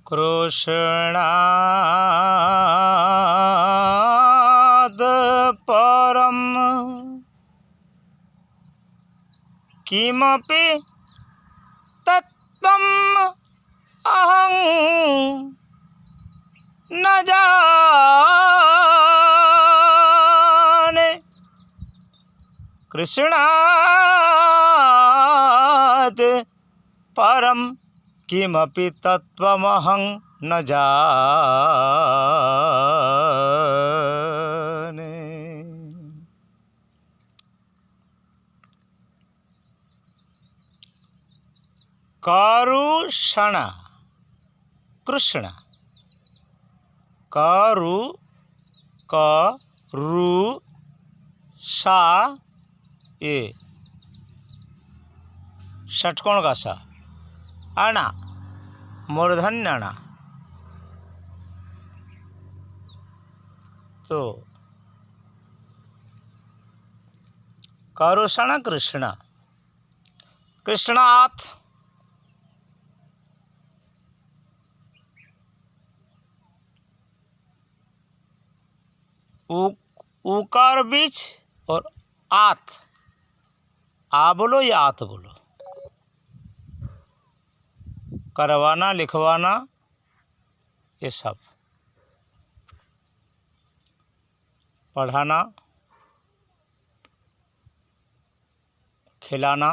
कृष्णाद परम किमपि तत्त्वम् अहं न जाने। कृष्णात् परम किमपि तत्त्वमहं न जाने। करुषण कृष्ण करु करु सा ए षटकोण का सा अणा मूर्धन्य अणा। तो करुषण कृष्ण कृष्णात् उकार बीच और आत आ बोलो या आत बोलो। करवाना लिखवाना ये सब पढ़ाना खिलाना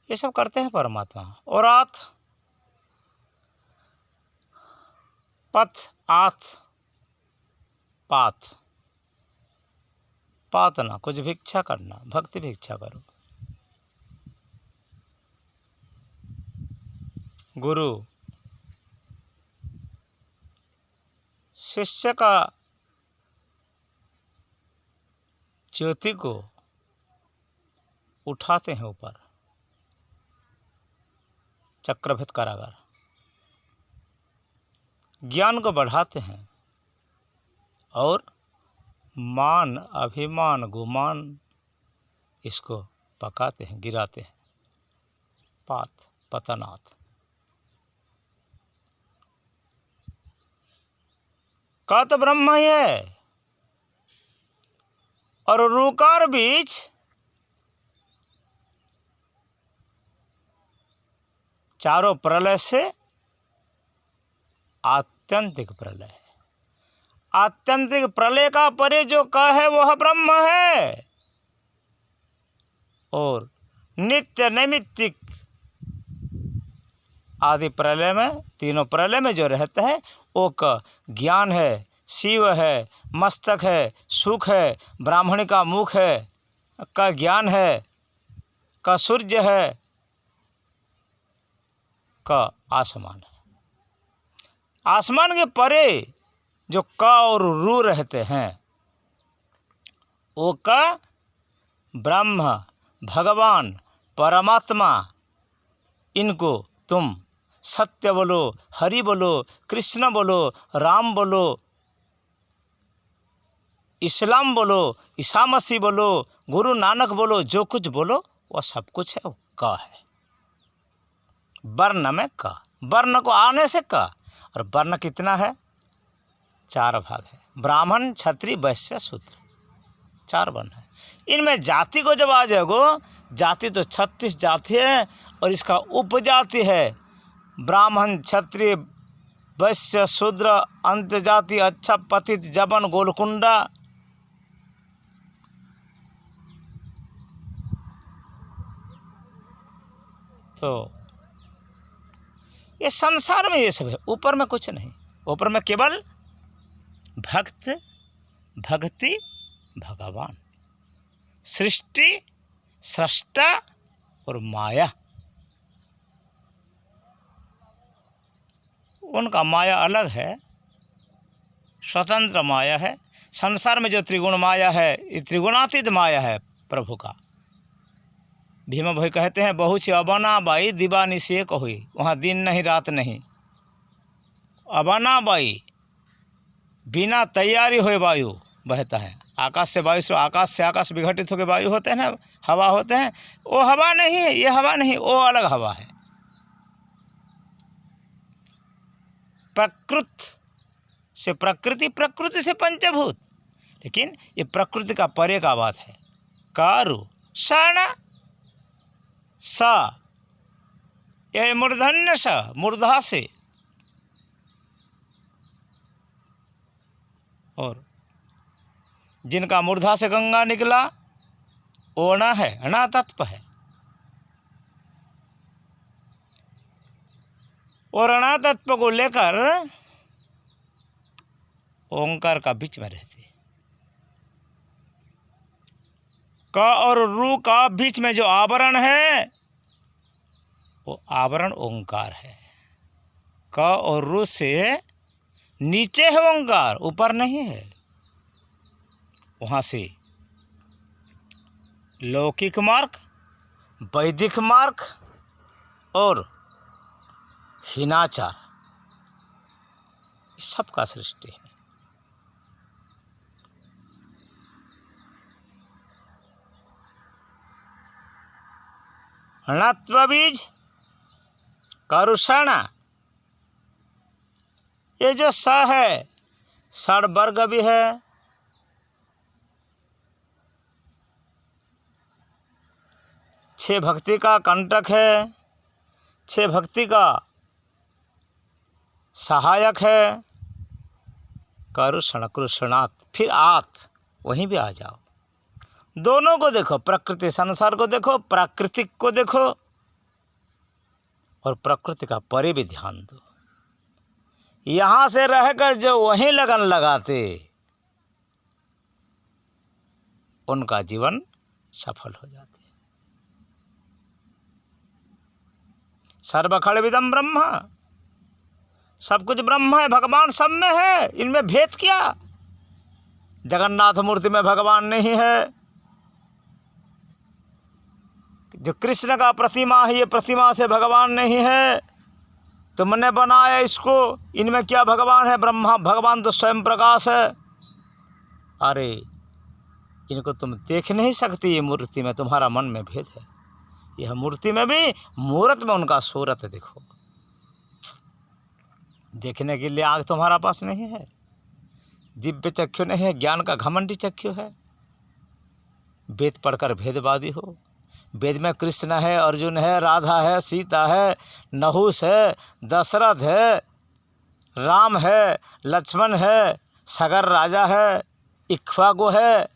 ये सब करते हैं परमात्मा। और आत पथ आत पात पातना कुछ भिक्षा करना भक्ति भिक्षा करो। गुरु शिष्य का ज्योति को उठाते हैं ऊपर चक्रभित कारागार। ज्ञान को बढ़ाते हैं और मान अभिमान गुमान इसको पकाते हैं गिराते हैं। पात पतनात् का तो ब्रह्म ही है और रूकार बीच चारों प्रलय से आत्यंतिक प्रलय है। आत्यंतिक प्रलय का परे जो का है वह ब्रह्म है और नित्य नैमित्तिक आदि प्रलय में तीनों प्रलय में जो रहता है वो का ज्ञान है शिव है मस्तक है सुख है ब्राह्मण का मुख है का ज्ञान है का सूर्य है का आसमान है। आसमान के परे जो का और रू रहते हैं वो का ब्रह्म भगवान परमात्मा इनको तुम सत्य बोलो हरि बोलो कृष्ण बोलो राम बोलो इस्लाम बोलो ईसा मसीह बोलो गुरु नानक बोलो जो कुछ बोलो वह सब कुछ है वो का है। वर्ण में का वर्ण को आने से का और वर्ण कितना है 4 भाग है ब्राह्मण क्षत्रिय वैश्य शूद्र 4 वर्ण है। इनमें जाति को जब आ जाएगो जाति तो 36 जाति है और इसका उपजाति है ब्राह्मण क्षत्रिय वैश्य शूद्र अंत जाति अच्छा पतित जबन गोलकुंडा। तो ये संसार में ये सब है ऊपर में कुछ नहीं। ऊपर में केवल भक्त भक्ति भगवान सृष्टि सृष्टा और माया। उनका माया अलग है स्वतंत्र माया है। संसार में जो त्रिगुण माया है ये त्रिगुणातीत माया है प्रभु का। भीम भाई कहते हैं बहु सी अबना बाई दीवानी से कहुई वहाँ दिन नहीं रात नहीं। अबना बाई बिना तैयारी हुए वायु बहता है आकाश से वायु से आकाश विघटित होकर वायु होते हैं ना हवा होते हैं वो हवा नहीं है ये हवा नहीं वो अलग हवा है। प्रकृत से प्रकृति, प्रकृति से पंचभूत, लेकिन ये प्रकृति का परे का बात है। कारू षण स, यह मूर्धन्य स, मूर्धा से, और जिनका मूर्धा से गंगा निकला वो अणा है, अणा तत्व है। और अणा तत्व को लेकर ओंकार का बीच में रहती है। क और रू का बीच में जो आवरण है वो आवरण ओंकार है। क और रू से नीचे है ओंकार, ऊपर नहीं है। वहाँ से लौकिक मार्ग, वैदिक मार्ग और हीनाचार सबका सृष्टि है। णत्व बीज करुषण, ये जो स है षड वर्ग भी है, छह भक्ति का कंटक है, छह भक्ति का सहायक है। करुषण कृष्णात, फिर आत, वहीं भी आ जाओ। दोनों को देखो, प्रकृति संसार को देखो, प्राकृतिक को देखो, और प्रकृति का परे भी ध्यान दो। यहाँ से रहकर जो वहीं लगन लगाते उनका जीवन सफल हो जाते। सर्वखड़विदं ब्रह्म, सब कुछ ब्रह्म है, भगवान सब में है, इनमें भेद क्या? जगन्नाथ मूर्ति में भगवान नहीं है, जो कृष्ण का प्रतिमा है ये प्रतिमा से भगवान नहीं है, तुमने बनाया इसको, इनमें क्या भगवान है? ब्रह्मा, भगवान तो स्वयं प्रकाश है। अरे इनको तुम देख नहीं सकती, ये मूर्ति में तुम्हारा मन में भेद है। यह मूर्ति में भी मूर्त में उनका सूरत देखो। देखने के लिए आँख तुम्हारा पास नहीं है, दिव्य चक्षु नहीं है, ज्ञान का घमंडी चक्षु है। वेद पढ़कर भेदवादी हो। वेद में कृष्ण है, अर्जुन है, राधा है, सीता है, नहुस है, दशरथ है, राम है, लक्ष्मण है, सगर राजा है, इक्ष्वाकु है,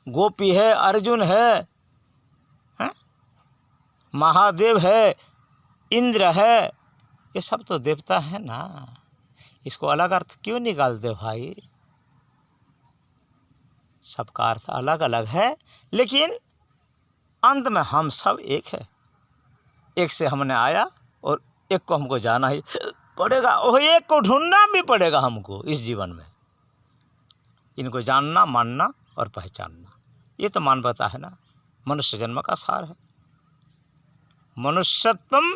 गोपी है, अर्जुन है, महादेव है, इंद्र है, ये सब तो देवता है ना। इसको अलग अर्थ क्यों निकालते भाई? सबका अर्थ अलग अलग है, लेकिन अंत में हम सब एक है। एक से हमने आया और एक को हमको जाना ही पड़ेगा, और एक को ढूंढना भी पड़ेगा हमको इस जीवन में। इनको जानना, मानना और पहचानना, ये तो मानवता है ना, मनुष्य जन्म का सार है। मनुष्यत्वम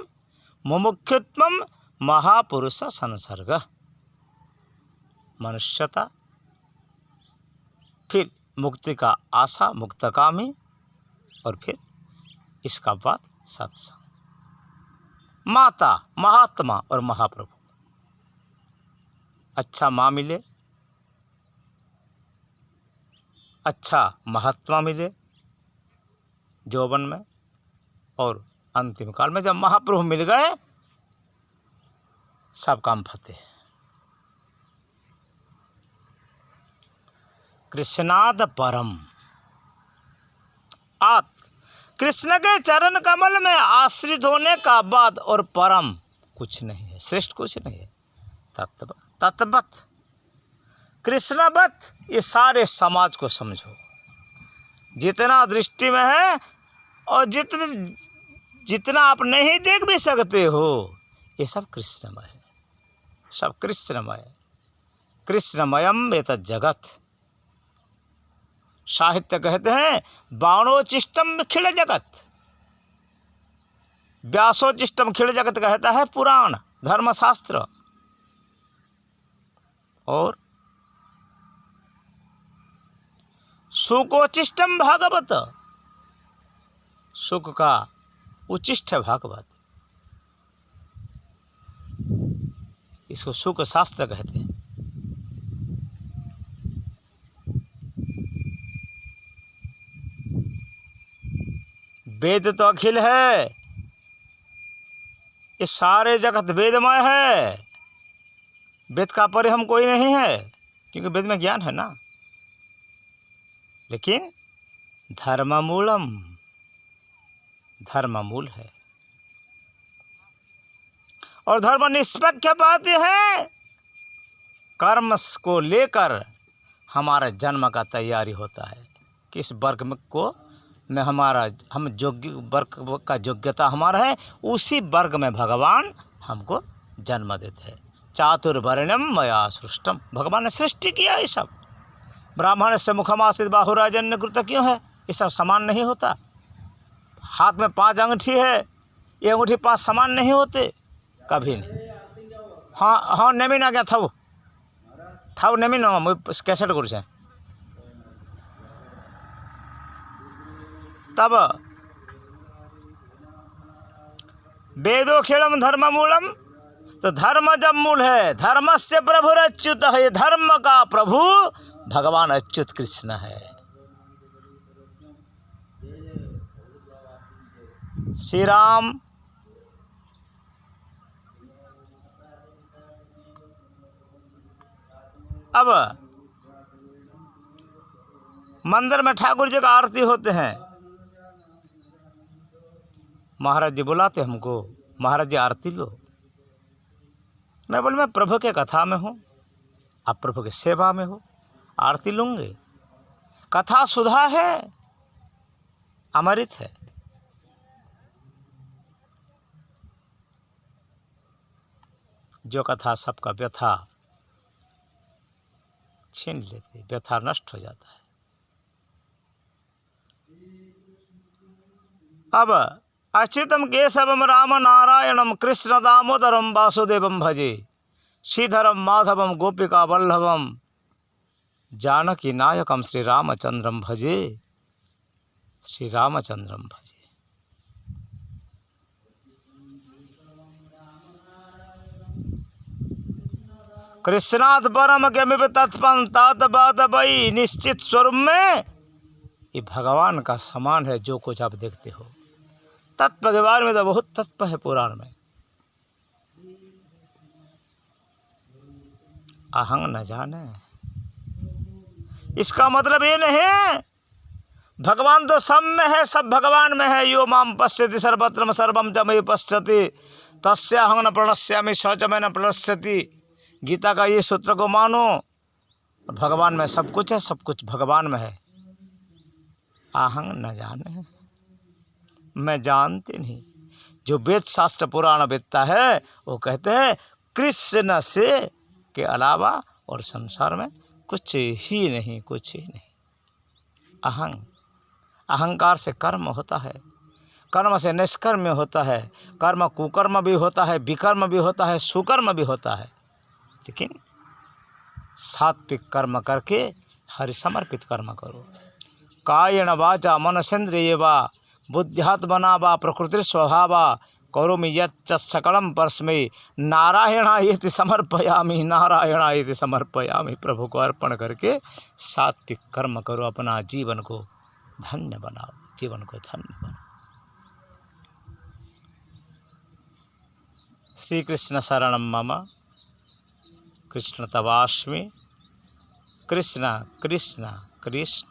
मुमुक्षुत्वम महापुरुष संसर्ग, मनुष्यता, फिर मुक्ति का आशा, मुक्तकामी, और फिर इसका बाद सत्संग, माता, महात्मा और महाप्रभु। अच्छा माँ मिले, अच्छा महात्मा मिले जौवन में, और अंतिम काल में जब महाप्रभु मिल गए सब काम फतेह। कृष्णाद परम, आप कृष्ण के चरण कमल में आश्रित होने का बाद और परम कुछ नहीं है, श्रेष्ठ कुछ नहीं है। तत्वत कृष्णवत, ये सारे समाज को समझो, जितना दृष्टि में है और जितना आप नहीं देख भी सकते हो, ये सब कृष्णमय है, सब कृष्णमय। कृष्णमयम एतत् जगत, साहित्य कहते हैं बाणोचिष्टम खिल जगत, व्यासोचिष्टम खिल जगत कहता है पुराण धर्मशास्त्र। और सुकोचिष्टम भागवत, सुख का उचिष्ट है भागवत। इसको शुक शास्त्र कहते हैं। वेद तो अखिल है, ये सारे जगत वेदमय है। वेद का परे हम कोई नहीं है, क्योंकि वेद में ज्ञान है ना। लेकिन धर्ममूलम, धर्ममूल है। और धर्म निष्पक्ष बात है, कर्म को लेकर हमारा जन्म का तैयारी होता है। किस वर्ग में को में हमारा हम योग्य वर्ग का योग्यता हमारा है, उसी वर्ग में भगवान हमको जन्म देते हैं। चातुर्वर्ण्यम मया सृष्टम, भगवान ने सृष्टि किया ये सब। ब्राह्मण से मुखमासित बाहुराजन्य कृत क्यों है? ये सब समान नहीं होता। हाथ में 5 अंगूठी है, ये अंगूठी 5 समान नहीं होते, कभी नहीं। हाँ नेमिन आ गया था वो नेमिन कैसेट कर तब वेदो खेलम धर्म मूलम। तो धर्म जब मूल है, धर्म से प्रभु अच्युत है। धर्म का प्रभु भगवान अच्युत कृष्ण है। श्री राम अब मंदिर में ठाकुर जी का आरती होते हैं, महाराज जी बुलाते हमको, महाराज जी आरती लो। मैं बोल मैं प्रभु के कथा में हूँ, आप प्रभु की सेवा में हो, आरती लूँगे। कथा सुधा है, अमृत है। जो कथा सबका व्यथा छीन लेती, व्यथा नष्ट हो जाता है। अब अच्युतम केशवम राम नारायणम कृष्ण दामोदरम वासुदेवम भजे, श्रीधरम माधवम गोपिका वल्लभम जानकी नायकम श्री रामचंद्रम भजे, श्री रामचंद्रम भजे। कृष्णाथ परम गम्य तत्पम तात बात बई, निश्चित स्वरूप में ये भगवान का समान है। जो कुछ आप देखते हो तत्व के बारे में तो बहुत तत्व है पुराण में। अहंग न जाने, इसका मतलब ये नहीं है भगवान तो सब में है, सब भगवान में है। यो माम पश्यति सर्वत्र सर्वम च मयि पश्यति तस्याहं न प्रणश्यामि स च मैं न प्रणश्यति। गीता का ये सूत्र को मानो, भगवान में सब कुछ है, सब कुछ भगवान में है। अहंग न जाने, मैं जानते नहीं। जो वेद शास्त्र पुराण वेदता है वो कहते हैं कृष्ण से के अलावा और संसार में कुछ ही नहीं, कुछ ही नहीं। अहंकार से कर्म होता है, कर्म से निष्कर्म होता है, कर्म कुकर्म भी होता है, विकर्म भी होता है, सुकर्म भी होता है। लेकिन सात्विक कर्म करके हरि समर्पित कर्म करो। कायेन वाचा मनसेन्द्रिये वा बुद्ध्यात्मना वा प्रकृति स्वभावा करोमि यच्च सकलम परस्मै नारायणायेति समर्पयामि, नारायणायेति समर्पयामि। प्रभु को अर्पण करके सात्विक कर्म करो, अपना जीवन को धन्य बनाओ, जीवन को धन्य बनाओ। श्री कृष्ण शरणम मम, कृष्ण तवास्मि, कृष्ण कृष्ण कृष्ण।